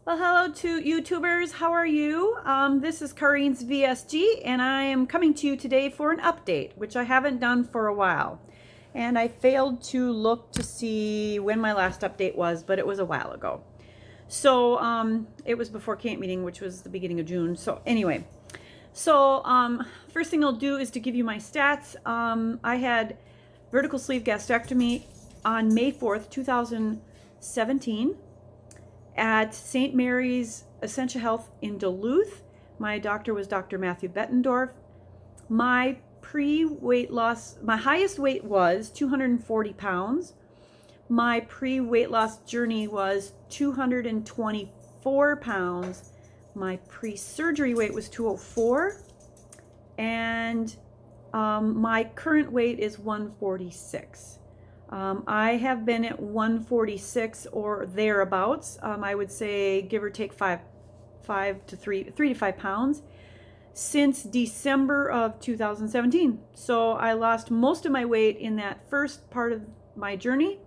Well, hello to YouTubers. How are you? This is Kareen's VSG, and I am coming to you today for an update, which I haven't done for a while. And I failed to look to see when my last update was, but it was a while ago. So it was before camp meeting, which was the beginning of June. So anyway, first thing I'll do is to give you my stats. I had vertical sleeve gastrectomy on May 4th, 2017. At St. Mary's Essentia Health in Duluth. My doctor was Dr. Matthew Bettendorf. My pre-weight loss, my highest weight was 240 pounds. My pre-weight loss journey was 224 pounds. My pre-surgery weight was 204. And my current weight is 146. I have been at 146 or thereabouts. I would say give or take 3 to 5 pounds since December of 2017. So I lost most of my weight in that first part of my journey.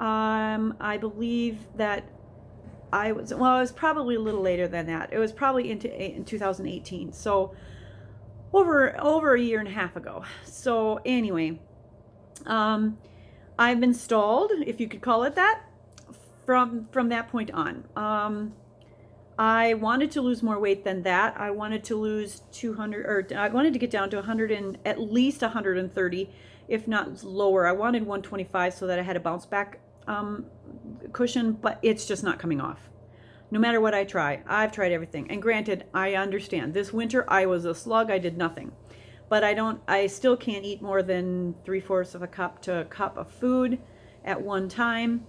I believe that I was probably a little later than that. It was probably in 2018. So over a year and a half ago. So anyway, I've been stalled, if you could call it that, from that point on. I wanted to lose more weight than that. I wanted to lose 200, or I wanted to get down to 100 and at least 130, if not lower. I wanted 125 so that I had a bounce back cushion, but it's just not coming off. No matter what I try, I've tried everything. And granted, I understand. This winter, I was a slug. I did nothing. But I still can't eat more than 3/4 of a cup to a cup of food at one time.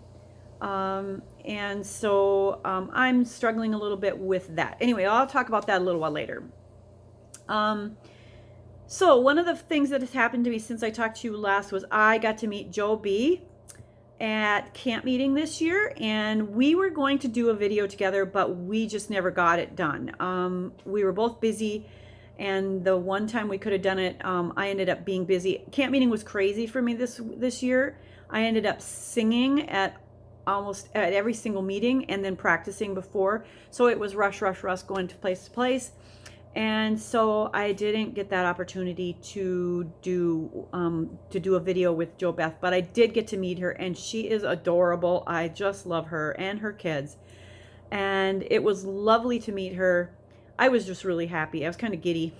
And so I'm struggling a little bit with that. Anyway, I'll talk about that a little while later. So one of the things that has happened to me since I talked to you last was I got to meet Joe B at camp meeting this year, and we were going to do a video together, but we just never got it done. We were both busy. And the one time we could have done it, I ended up being busy. Camp meeting was crazy for me this year. I ended up singing at almost at every single meeting and then practicing before. So it was rush, going to place. And so I didn't get that opportunity to do a video with Jo Beth, but I did get to meet her, and she is adorable. I just love her and her kids. And it was lovely to meet her. I was just really happy. I was kind of giddy.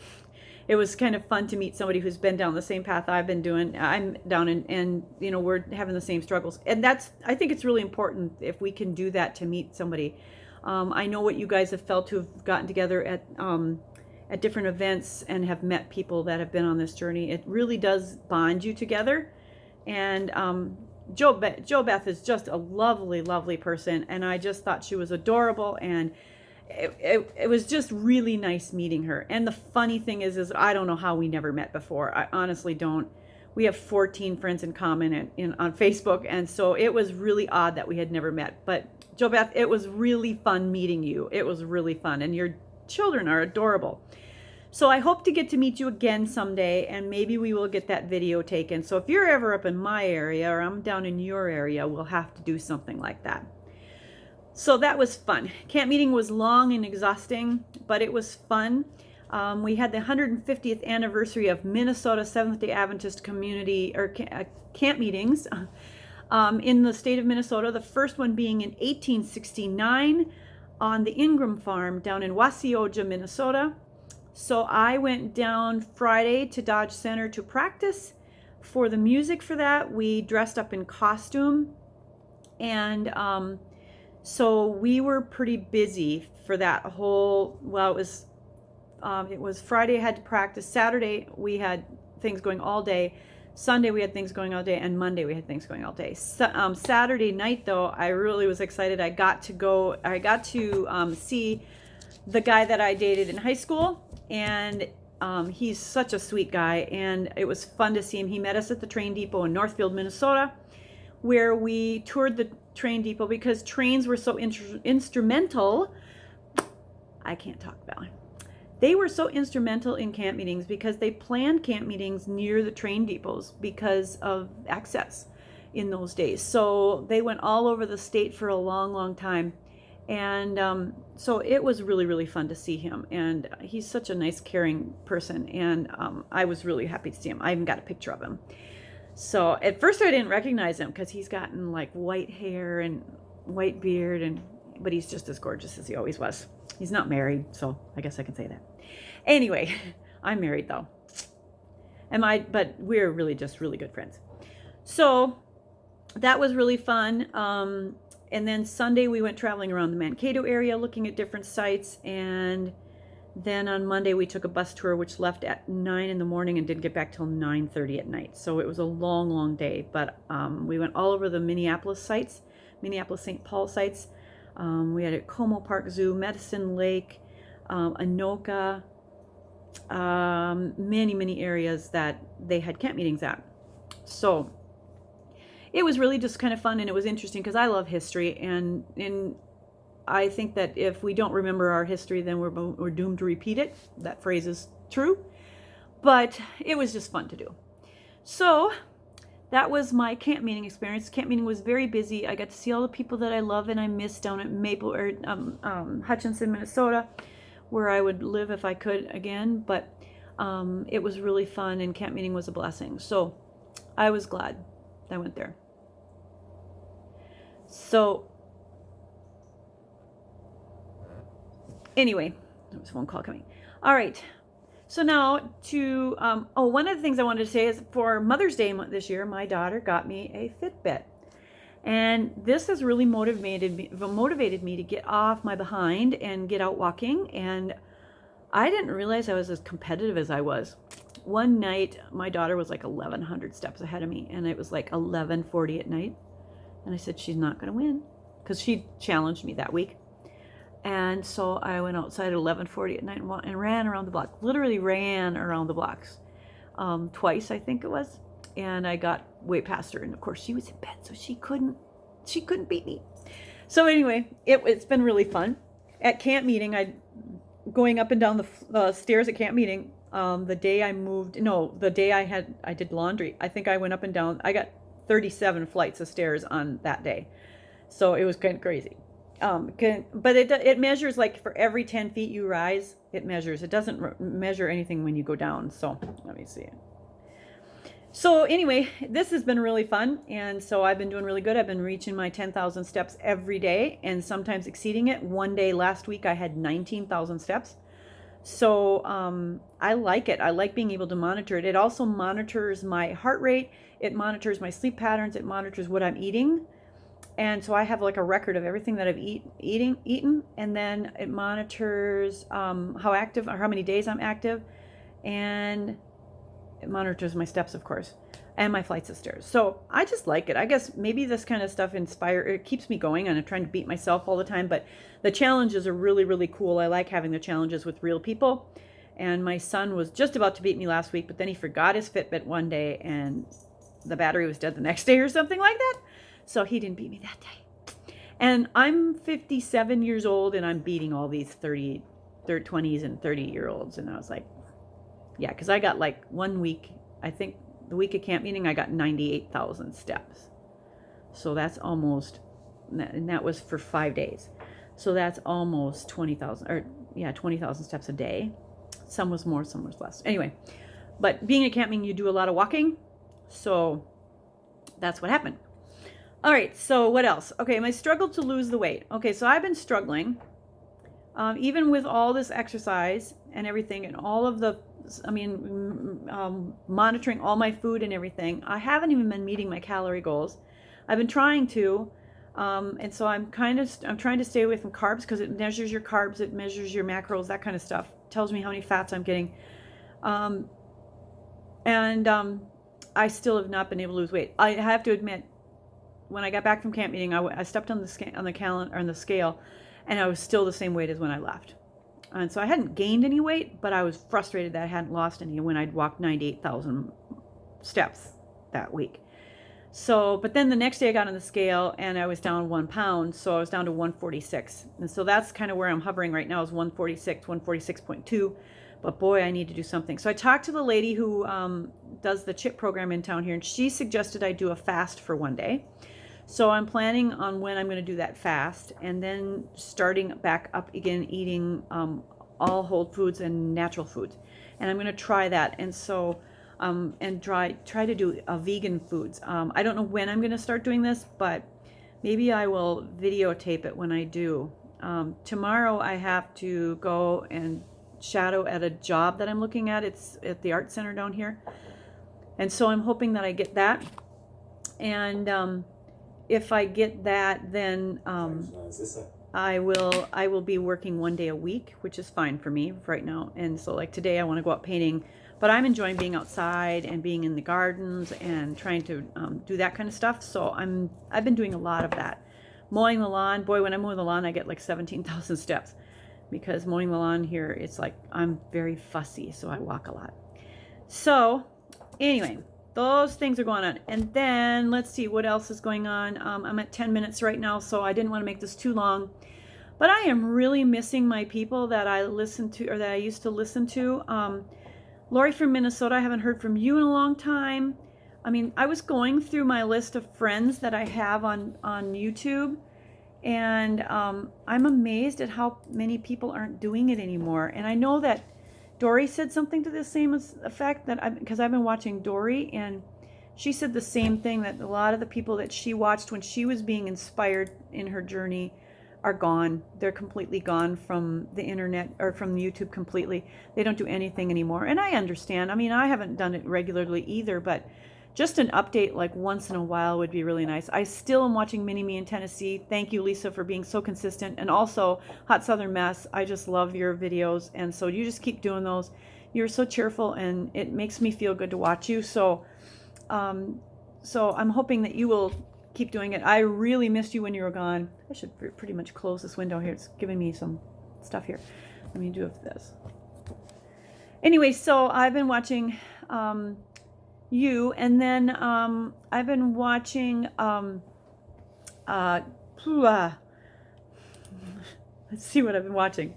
It was kind of fun to meet somebody who's been down the same path I've been doing. I'm down and you know, we're having the same struggles. And I think it's really important if we can do that, to meet somebody. I know what you guys have felt to have gotten together at different events and have met people that have been on this journey. It really does bond you together. And Jo Beth is just a lovely, lovely person. And I just thought she was adorable, and it was just really nice meeting her. And the funny thing is I don't know how we never met before. I honestly don't. We have 14 friends in common on Facebook, and so it was really odd that we had never met. But Jo Beth, it was really fun meeting you. It was really fun, and your children are adorable. So I hope to get to meet you again someday, and maybe we will get that video taken. So if you're ever up in my area or I'm down in your area, we'll have to do something like that. So that was fun. Camp meeting was long and exhausting, but it was fun. We had the 150th anniversary of Minnesota Seventh-day Adventist community or camp meetings in the state of Minnesota. The first one being in 1869 on the Ingram Farm down in Wasioja, Minnesota. So I went down Friday to Dodge Center to practice for the music for that. We dressed up in costume, and so we were pretty busy for that whole, well, it was Friday I had to practice. Saturday we had things going all day. Sunday we had things going all day, and Monday we had things going all day. So, Saturday night though, I really was excited. I got to see the guy that I dated in high school, and he's such a sweet guy, and it was fun to see him. He met us at the train depot in Northfield, Minnesota, where we toured the train depot because trains were so instrumental. I can't talk about it. They were so instrumental in camp meetings because they planned camp meetings near the train depots because of access in those days. So they went all over the state for a long, long time. And so it was really, really fun to see him. And he's such a nice, caring person. And I was really happy to see him. I even got a picture of him. So at first I didn't recognize him because he's gotten like white hair and white beard, but he's just as gorgeous as he always was. He's not married, so I guess I can say that. Anyway, I'm married though. But we're really just really good friends. So that was really fun. And then Sunday we went traveling around the Mankato area looking at different sites. And then on Monday we took a bus tour, which left at 9 in the morning and didn't get back till 9:30 at night. So it was a long, long day. But we went all over the Minneapolis sites, Minneapolis-St. Paul sites. We had at Como Park Zoo, Medicine Lake, Anoka, many, many areas that they had camp meetings at. So it was really just kind of fun, and it was interesting because I love history, and I think that if we don't remember our history, then we're doomed to repeat it. That phrase is true, but it was just fun to do. So that was my camp meeting experience. Camp meeting was very busy. I got to see all the people that I love and I miss down at Hutchinson, Minnesota, where I would live if I could again. But it was really fun, and camp meeting was a blessing. So I was glad I went there. So anyway, there was a phone call coming. All right. So now to, one of the things I wanted to say is for Mother's Day this year, my daughter got me a Fitbit. And this has really motivated me to get off my behind and get out walking. And I didn't realize I was as competitive as I was. One night, my daughter was like 1,100 steps ahead of me, and it was like 11:40 at night. And I said, she's not going to win, because she challenged me that week. And so I went outside at 11:40 at night and ran around the block. Literally ran around the blocks twice, I think it was. And I got way past her. And of course, she was in bed, so she couldn't beat me. So anyway, it's been really fun. At camp meeting, going up and down the stairs at camp meeting. The day I did laundry. I think I went up and down. I got 37 flights of stairs on that day. So it was kind of crazy. But it measures, like for every 10 feet you rise, it measures. It doesn't measure anything when you go down. So let me see. So anyway, this has been really fun. And so I've been doing really good. I've been reaching my 10,000 steps every day and sometimes exceeding it. One day last week I had 19,000 steps. So I like it. I like being able to monitor it. It also monitors my heart rate. It monitors my sleep patterns. It monitors what I'm eating. And so I have like a record of everything that I've eaten. And then it monitors how active or how many days I'm active. And it monitors my steps, of course, and my flights of stairs. So I just like it. I guess maybe this kind of stuff it keeps me going, and I'm trying to beat myself all the time. But the challenges are really, really cool. I like having the challenges with real people. And my son was just about to beat me last week, but then he forgot his Fitbit one day and the battery was dead the next day or something like that. So he didn't beat me that day. And I'm 57 years old and I'm beating all these 20s and 30-year-olds. And I was like, yeah, because I got like 1 week, I think the week of camp meeting, I got 98,000 steps. So that's almost, and that was for 5 days. So that's almost 20,000 steps a day. Some was more, some was less. Anyway, but being at camp meeting, you do a lot of walking. So that's what happened. All right, so what else? Okay, my struggle to lose the weight. Okay, so I've been struggling, even with all this exercise and everything and all of the, monitoring all my food and everything. I haven't even been meeting my calorie goals. I've been trying to, and so I'm trying to stay away from carbs because it measures your carbs, it measures your macros, that kind of stuff. It tells me how many fats I'm getting. I still have not been able to lose weight. I have to admit, when I got back from camp meeting, I stepped on the scale, and I was still the same weight as when I left. And so I hadn't gained any weight, but I was frustrated that I hadn't lost any when I'd walked 98,000 steps that week. So, but then the next day I got on the scale and I was down 1 pound. So I was down to 146. And so that's kind of where I'm hovering right now, is 146, 146.2. But boy, I need to do something. So I talked to the lady who does the CHIP program in town here, and she suggested I do a fast for one day. So I'm planning on when I'm going to do that fast, and then starting back up again eating all whole foods and natural foods. And I'm going to try that. And so and try to do vegan foods. I don't know when I'm going to start doing this, but maybe I will videotape it when I do. Tomorrow I have to go and shadow at a job that I'm looking at. It's at the art center down here. And so I'm hoping that I get that. And if I get that, then I will be working 1 day a week, which is fine for me right now. And so like today I want to go out painting, but I'm enjoying being outside and being in the gardens and trying to do that kind of stuff. So I've been doing a lot of that. Mowing the lawn, boy, when I mow the lawn, I get like 17,000 steps, because mowing the lawn here, it's like I'm very fussy, so I walk a lot. So anyway, those things are going on. And then let's see what else is going on. I'm at 10 minutes right now, so I didn't want to make this too long. But I am really missing my people that I listen to, or that I used to listen to. Lori from Minnesota, I haven't heard from you in a long time. I mean, I was going through my list of friends that I have on YouTube, and I'm amazed at how many people aren't doing it anymore. And I know that Dory said something to the same effect, that because I've been watching Dory, and she said the same thing, that a lot of the people that she watched when she was being inspired in her journey are gone. They're completely gone from the internet, or from YouTube completely. They don't do anything anymore. And I understand. I mean, I haven't done it regularly either, but just an update like once in a while would be really nice. I still am watching Mini Me in Tennessee. Thank you, Lisa, for being so consistent. And also Hot Southern Mess. I just love your videos. And so you just keep doing those. You're so cheerful, and it makes me feel good to watch you. So I'm hoping that you will keep doing it. I really missed you when you were gone. I should pretty much close this window here. It's giving me some stuff here. Let me do this. Anyway, so I've been watching you, and then I've been watching let's see what I've been watching.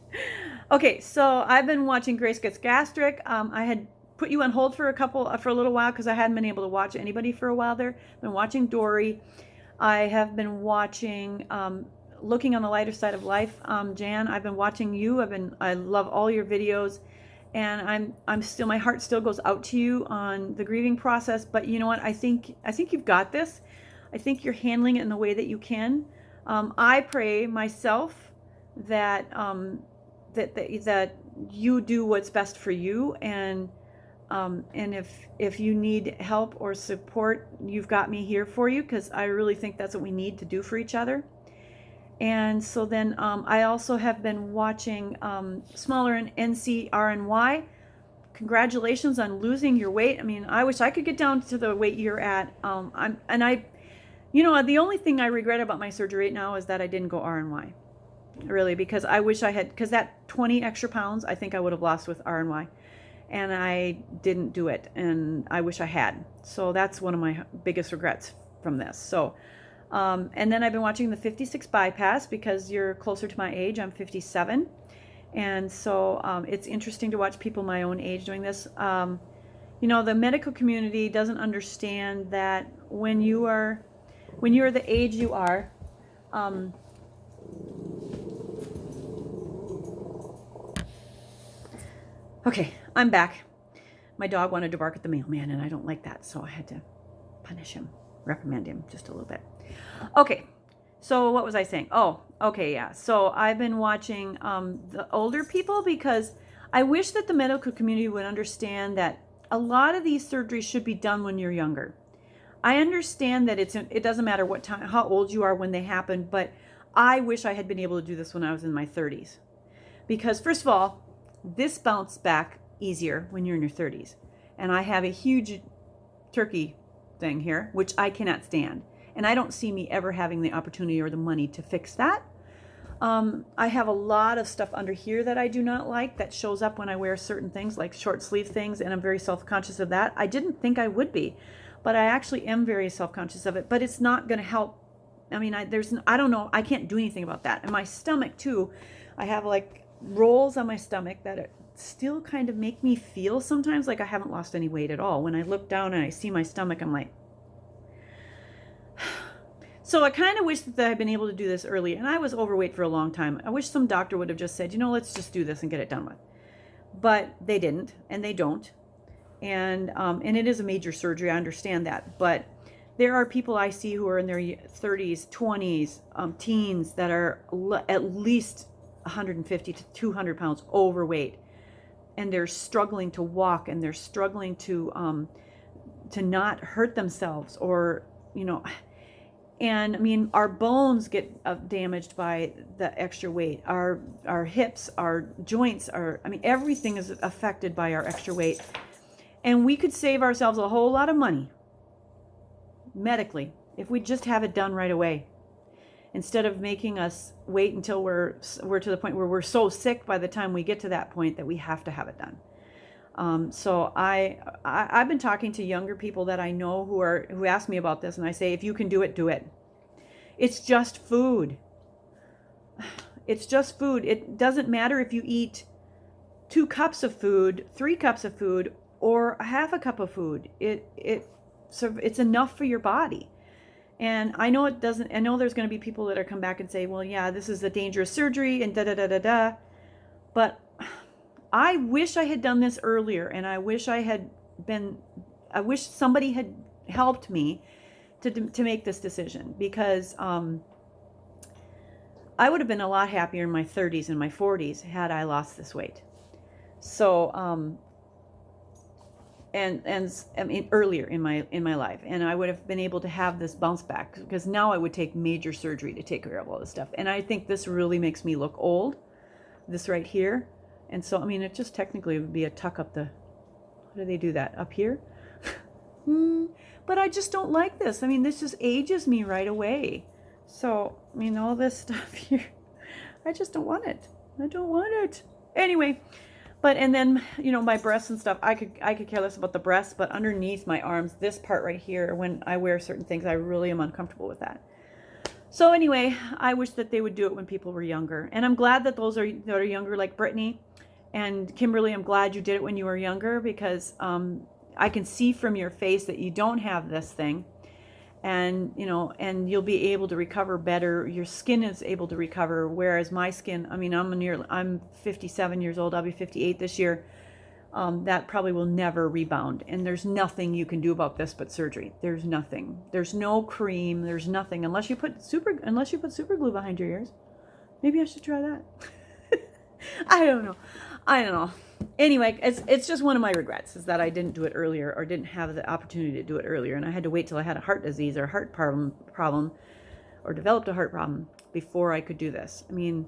Okay, so I've been watching Grace Gets Gastric. I had put you on hold for a little while because I hadn't been able to watch anybody for a while there. I've been watching Dory. I have been watching Looking on the Lighter Side of Life. Jan, I've been watching you. I love all your videos. And I'm still, my heart still goes out to you on the grieving process. But you know what? I think you've got this. I think you're handling it in the way that you can. I pray myself that that you do what's best for you, and if you need help or support, you've got me here for you, because I really think that's what we need to do for each other. And so then I also have been watching Smaller and NCRNY. Congratulations on losing your weight. I mean, I wish I could get down to the weight you're at. You know, the only thing I regret about my surgery right now is that I didn't go RNY, really, because I wish I had, because that 20 extra pounds, I think I would have lost with RNY, and I didn't do it, and I wish I had. So that's one of my biggest regrets from this. So. And then I've been watching the 56 bypass, because you're closer to my age. I'm 57. And so it's interesting to watch people my own age doing this. You know, the medical community doesn't understand that when you're the age you are, okay, I'm back. My dog wanted to bark at the mailman, and I don't like that, so I had to punish him, reprimand him just a little bit. Okay, so what was I saying? Oh, okay, yeah. So I've been watching the older people, because I wish that the medical community would understand that a lot of these surgeries should be done when you're younger. I understand that it doesn't matter what time, how old you are when they happen, but I wish I had been able to do this when I was in my 30s. Because first of all, this bounced back easier when you're in your 30s. And I have a huge turkey thing here, which I cannot stand. And I don't see me ever having the opportunity or the money to fix that. I have a lot of stuff under here that I do not like, that shows up when I wear certain things, like short sleeve things, and I'm very self-conscious of that. I didn't think I would be, but I actually am very self-conscious of it. But it's not going to help. I mean, I don't know. I can't do anything about that. And my stomach too. I have like rolls on my stomach that still kind of make me feel sometimes like I haven't lost any weight at all. When I look down and I see my stomach, I'm like. So I kind of wish that I'd been able to do this earlier. And I was overweight for a long time. I wish some doctor would have just said, let's just do this and get it done with. But they didn't, and they don't. And it is a major surgery. I understand that. But there are people I see who are in their 30s, 20s, teens that are at least 150 to 200 pounds overweight. And they're struggling to walk, and they're struggling to not hurt themselves, or, and I mean, our bones get damaged by the extra weight. Our hips, our joints, everything is affected by our extra weight. And we could save ourselves a whole lot of money medically if we just have it done right away, instead of making us wait until we're to the point where we're so sick by the time we get to that point that we have to have it done. So I've been talking to younger people that I know who ask me about this, and I say, if you can do it, do it. It's just food. It's just food. It doesn't matter if you eat 2 cups of food, 3 cups of food, or a half a cup of food. It's enough for your body. And I know it doesn't. I know there's going to be people that are come back and say, well, yeah, this is a dangerous surgery and da da da da da. But I wish I had done this earlier, and I wish somebody had helped me to make this decision, because I would have been a lot happier in my 30s and my 40s had I lost this weight. So and I mean earlier in my life, and I would have been able to have this bounce back, because now I would take major surgery to take care of all this stuff. And I think this really makes me look old, this right here. And so, I mean, it just technically would be a tuck up the, how do they do that? Up here? But I just don't like this. I mean, this just ages me right away. So, I mean, all this stuff here, I just don't want it. I don't want it. Anyway, and then, my breasts and stuff, I could care less about the breasts, but underneath my arms, this part right here, when I wear certain things, I really am uncomfortable with that. So anyway, I wish that they would do it when people were younger. And I'm glad that those that are younger, like Brittany and Kimberly, I'm glad you did it when you were younger, because I can see from your face that you don't have this thing. And, and you'll be able to recover better. Your skin is able to recover, whereas my skin, I mean, I'm 57 years old. I'll be 58 this year. That probably will never rebound. And there's nothing you can do about this but surgery. There's nothing. There's no cream. There's nothing unless you put super glue behind your ears. Maybe I should try that. I don't know. Anyway, it's just one of my regrets, is that I didn't do it earlier, or didn't have the opportunity to do it earlier, and I had to wait till I had a heart disease or a heart problem, or developed a heart problem before I could do this. I mean,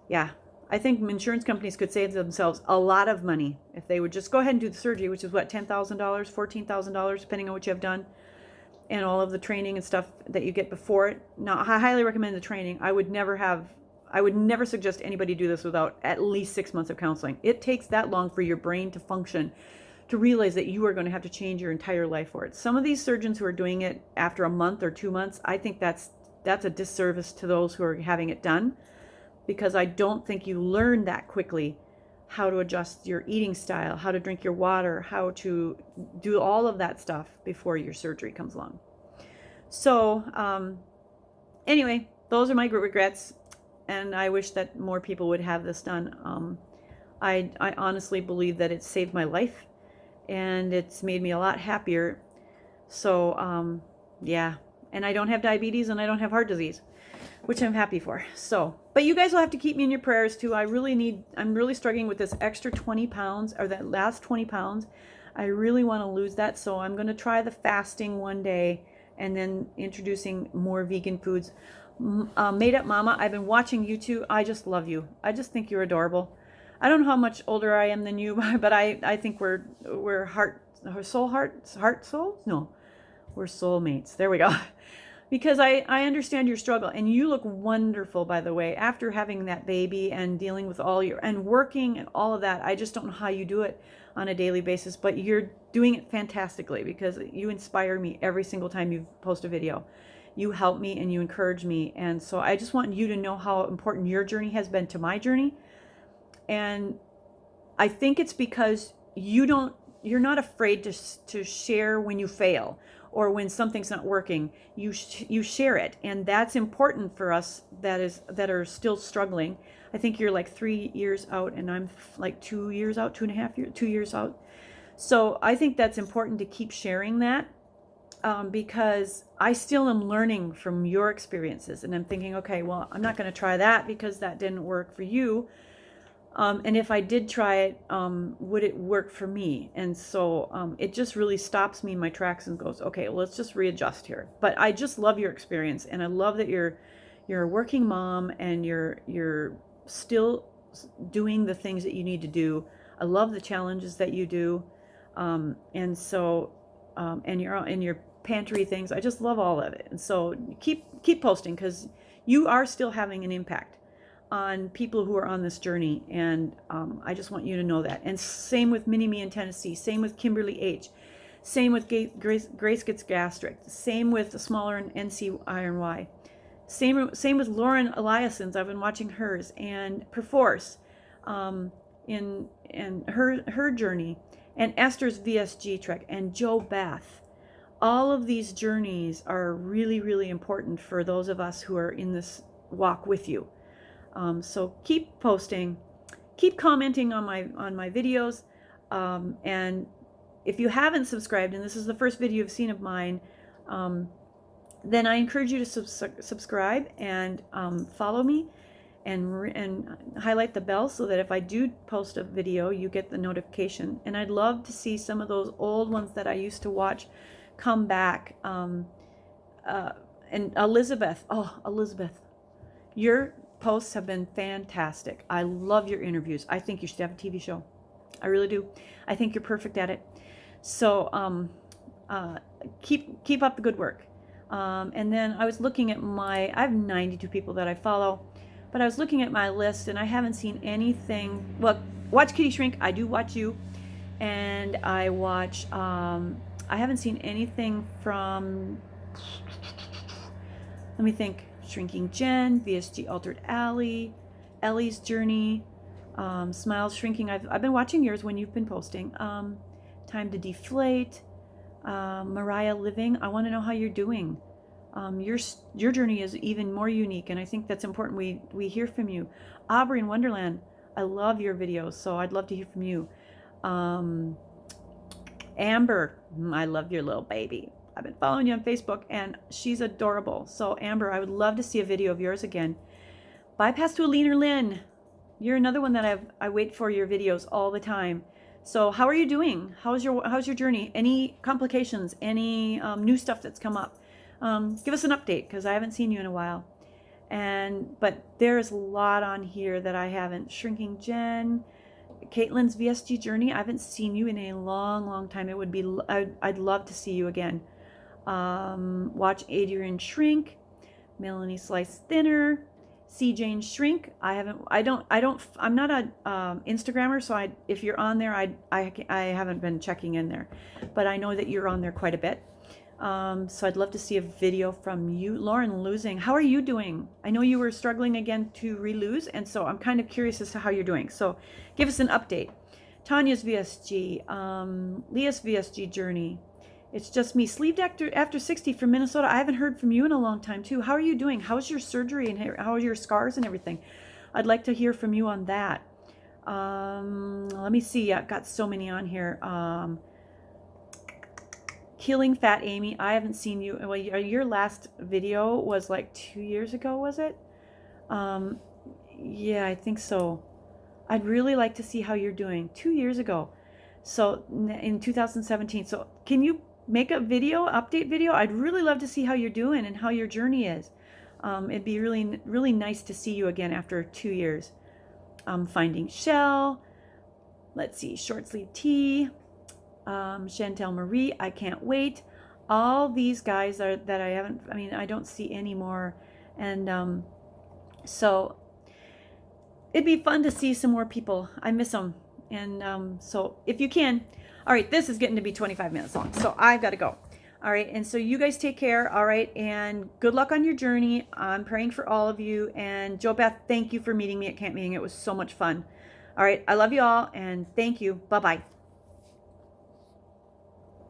yeah, I think insurance companies could save themselves a lot of money if they would just go ahead and do the surgery, which is what, $10,000, $14,000, depending on what you have done, and all of the training and stuff that you get before it. Now, I highly recommend the training. I would never suggest anybody do this without at least 6 months of counseling. It takes that long for your brain to function, to realize that you are going to have to change your entire life for it. Some of these surgeons who are doing it after a month or 2 months, I think that's a disservice to those who are having it done, because I don't think you learn that quickly how to adjust your eating style, how to drink your water, how to do all of that stuff before your surgery comes along. So anyway, those are my regrets. And I wish that more people would have this done. I honestly believe that it saved my life, and it's made me a lot happier. So, yeah. And I don't have diabetes, and I don't have heart disease, which I'm happy for. So, but you guys will have to keep me in your prayers too. I'm really struggling with this extra 20 pounds, or that last 20 pounds. I really want to lose that. So I'm going to try the fasting one day, and then introducing more vegan foods. Made Up Mama, I've been watching you two. I just love you. I just think you're adorable. I don't know how much older I am than you, but I think we're souls? No, we're soulmates. There we go. Because I understand your struggle, and you look wonderful, by the way, after having that baby and dealing with and working and all of that. I just don't know how you do it on a daily basis, but you're doing it fantastically, because you inspire me every single time you post a video. You help me and you encourage me. And so I just want you to know how important your journey has been to my journey. And I think it's because you don't you're not afraid to share when you fail or when something's not working. You share it, and that's important for us that are still struggling. I think you're like 3 years out, and I'm like 2 years out, 2.5 years, 2 years out. So I think that's important to keep sharing that, because I still am learning from your experiences, and I'm thinking, okay, well, I'm not going to try that because that didn't work for you. And if I did try it, would it work for me? And so it just really stops me in my tracks and goes, okay, well, let's just readjust here. But I just love your experience, and I love that you're a working mom and you're still doing the things that you need to do. I love the challenges that you do, and so and your pantry things. I just love all of it. And so keep posting, because you are still having an impact on people who are on this journey, and I just want you to know that. And same with Mini Me in Tennessee, same with Kimberly H, same with Grace Gets Gastric, same with the smaller NC Iron Y, same with Lauren Eliason's. I've been watching hers, and Perforce in her journey, and Esther's VSG trek, and Joe Bath. All of these journeys are really, really important for those of us who are in this walk with you. So keep posting, keep commenting on my videos, and if you haven't subscribed, and this is the first video you've seen of mine, then I encourage you to subscribe and follow me, and highlight the bell so that if I do post a video, you get the notification. And I'd love to see some of those old ones that I used to watch come back. And Elizabeth, your posts have been fantastic. I love your interviews. I think you should have a TV show. I really do. I think you're perfect at it. So keep up the good work. And then I was looking at I have 92 people that I follow, but I was looking at my list and I haven't seen anything. Well, watch Kitty Shrink. I do watch you, and I watch. I haven't seen anything from. Let me think. Shrinking Jen, VSG Altered Alley, Ellie's Journey, Smiles Shrinking. I've been watching yours when you've been posting. Time to Deflate, Mariah Living. I want to know how you're doing. Your journey is even more unique, and I think that's important. We hear from you. Aubrey in Wonderland. I love your videos, so I'd love to hear from you. Amber, I love your little baby. I've been following you on Facebook, and she's adorable. So Amber, I would love to see a video of yours again. Bypass to a Leaner Lynn. You're another one that I wait for your videos all the time. So how are you doing? How's your journey? Any complications? Any new stuff that's come up? Give us an update, because I haven't seen you in a while. But there's a lot on here that I haven't. Shrinking Jen, Caitlin's VSG Journey. I haven't seen you in a long, long time. I'd love to see you again. Watch Adrian Shrink, Melanie Slice Thinner, C Jane Shrink. I'm not a Instagrammer, so if you're on there, I haven't been checking in there, but I know that you're on there quite a bit. So I'd love to see a video from you. Lauren Losing, how are you doing? I know you were struggling again to re-lose, and so I'm kind of curious as to how you're doing. So give us an update. Tanya's VSG, Leah's VSG Journey. It's just me. Sleeved after 60 from Minnesota. I haven't heard from you in a long time too. How are you doing? How's your surgery and how are your scars and everything? I'd like to hear from you on that. Let me see. I've got so many on here. Killing Fat Amy. I haven't seen you. Well, your last video was like 2 years ago, was it? Yeah, I think so. I'd really like to see how you're doing. 2 years ago. So in 2017. So can you make a update video? I'd really love to see how you're doing and how your journey is. It'd be really, really nice to see you again after 2 years. Finding Shell. Let's see, Short Sleeve Tea. Chantel Marie, I can't wait. All these guys that I don't see anymore. And so it'd be fun to see some more people. I miss them. And so if you can. All right, this is getting to be 25 minutes long, so I've got to go. All right, and so you guys take care. All right, and good luck on your journey. I'm praying for all of you. And Jo Beth, thank you for meeting me at camp meeting. It was so much fun. All right, I love you all, and thank you. Bye-bye.